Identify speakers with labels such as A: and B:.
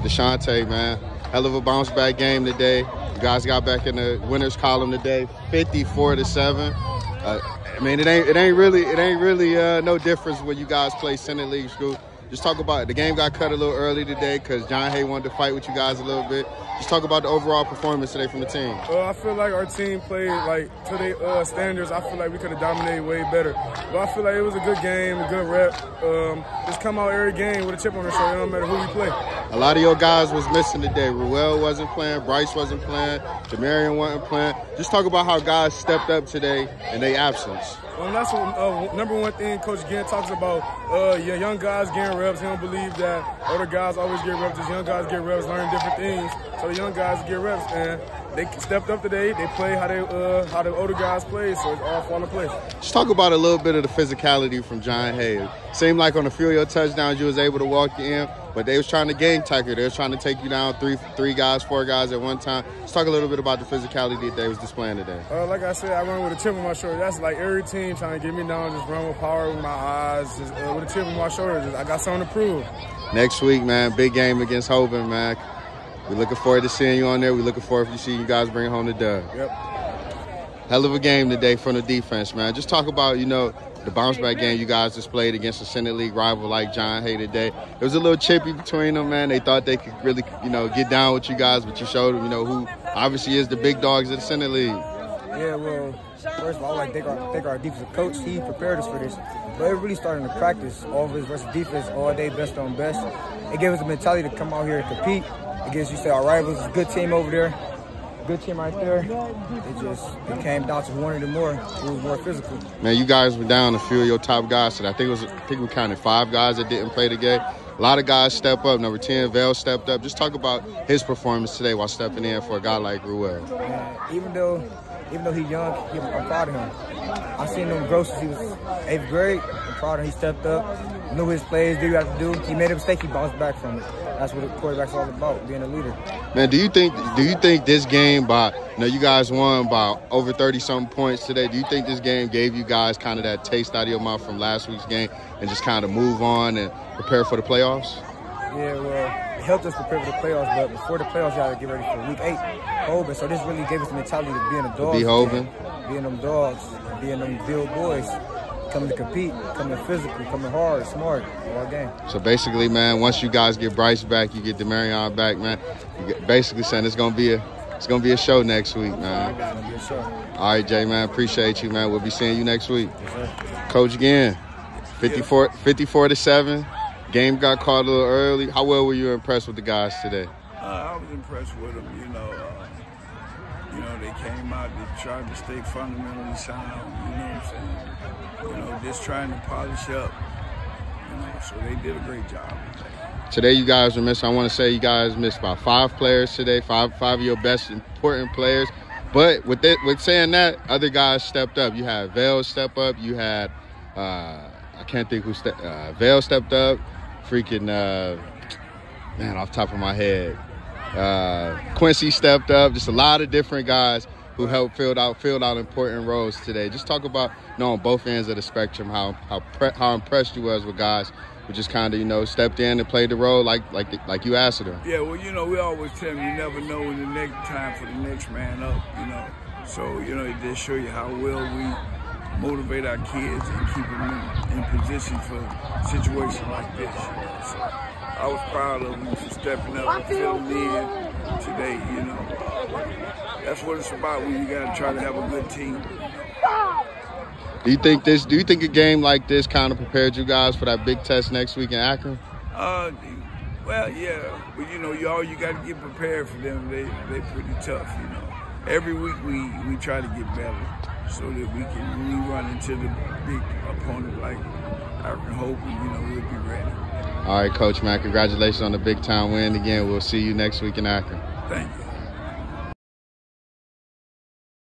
A: Deshaunte, man. Hell of a bounce back game today. You guys got back in the winners column today, 54-7. I mean, it ain't really no difference when you guys play Senate League school. Just talk about it. The game got cut a little early today because John Hay wanted to fight with you guys a little bit. Just talk about the overall performance today from the team.
B: I feel like our team played to their standards. I feel like we could have dominated way better. But I feel like it was a good game, a good rep. Just come out every game with a chip on their shoulder, no matter who you play. A
A: lot of your guys was missing today. Ruel wasn't playing, Bryce wasn't playing, Demarion wasn't playing. Just talk about how guys stepped up today in their absence.
B: That's what, number one thing Coach Ginn talks about. Young guys getting reps. He don't believe that older guys always get reps. Just young guys get reps, learn different things. So the young guys get reps, and they stepped up today. They play how the older guys play, so it's all fall in place.
A: Just talk about a little bit of the physicality from John Hay. Seemed like on a few of your touchdowns you was able to walk you in, but they was trying to gang tackle. They was trying to take you down three guys, four guys at one time. Let's talk a little bit about the physicality that they was displaying today.
B: Like I said, I run with a chip on my shoulder. That's like every team trying to get me down, just run with power with my eyes, just with a chip on my shoulder. I got something to prove.
A: Next week, man, big game against Hoban, man. We're looking forward to seeing you on there. We're looking forward to seeing you guys bring home the dub.
B: Yep.
A: Hell of a game today from the defense, man. Just talk about, the bounce-back game you guys displayed against a Senate League rival like John Hay today. It was a little chippy between them, man. They thought they could really, get down with you guys, but you showed them, who obviously is the big dogs of the Senate League.
C: Yeah, well, first of all, I like to thank our defensive coach. He prepared us for this. But it really started to practice offense versus defense all day, best on best. It gave us a mentality to come out here and compete against, our rivals. It's a good team over there. Good team right there. It came down to who wanted it more, who was more physical.
A: Man, you guys were down a few of your top guys today. I think we counted 5 guys that didn't play the game. A lot of guys step up. Number 10, Vale stepped up. Just talk about his performance today while stepping in for a guy like Ruel.
C: Even though he's young, I'm proud of him. I seen him grow since he was 8th grade. I'm proud of him. He stepped up, knew his plays, did what he had to do. He made a mistake, he bounced back from it. That's what the quarterback's all about, being a leader.
A: Man, do you think this game you guys won by over 30-something points today. Do you think this game gave you guys kind of that taste out of your mouth from last week's game and just kind of move on and prepare for the playoffs?
C: Yeah, well, it helped us prepare for the playoffs, but before the playoffs, you got to get ready for week 8, Hoban. So this really gave us the mentality of being a dog.
A: Be Hoban.
C: Being them dogs, being them Bill boys. Coming to compete, coming physical, coming hard, smart, all game.
A: So basically, man, once you guys get Bryce back, you get Demarion back, man. You basically saying it's gonna be a show next week, man.
C: It's gonna be a show.
A: All right, Jay, man, appreciate you, man. We'll be seeing you next week.
C: Yes, sir.
A: Coach Ginn, 54-7. Game got called a little early. How well were you impressed with the guys today?
D: I was impressed with them. They came out, they tried to stay fundamentally sound, you know what I'm saying? Just trying to polish up, so they did a great job
A: today. You guys were missing, I want to say you guys missed about 5 players today, five of your best important players. But with saying that, other guys stepped up. You had Vale step up. You had, I can't think who Vale stepped up. Freaking, man, off the top of my head. Quincy stepped up. Just a lot of different guys who helped filled out important roles today. Just talk about, on both ends of the spectrum, how impressed you was with guys who just kind of, stepped in and played the role like you asked them.
D: Yeah, well, we always tell them you never know when the next time for the next man up, So, it just show you how well we motivate our kids and keep them in position for situations like this. So I was proud of them for stepping up and filling in today, That's what it's about when you got to try to have a good team.
A: Do you think a game like this kind of prepared you guys for that big test next week in Akron?
D: Well, yeah, but all you got to get prepared for them. They pretty tough, Every week we try to get better so that we can, when we run into the big opponent like Akron Hoban, we'll be ready.
A: All right, Coach, man, congratulations on the big time win again. We'll see you next week in Akron.
D: Thank you.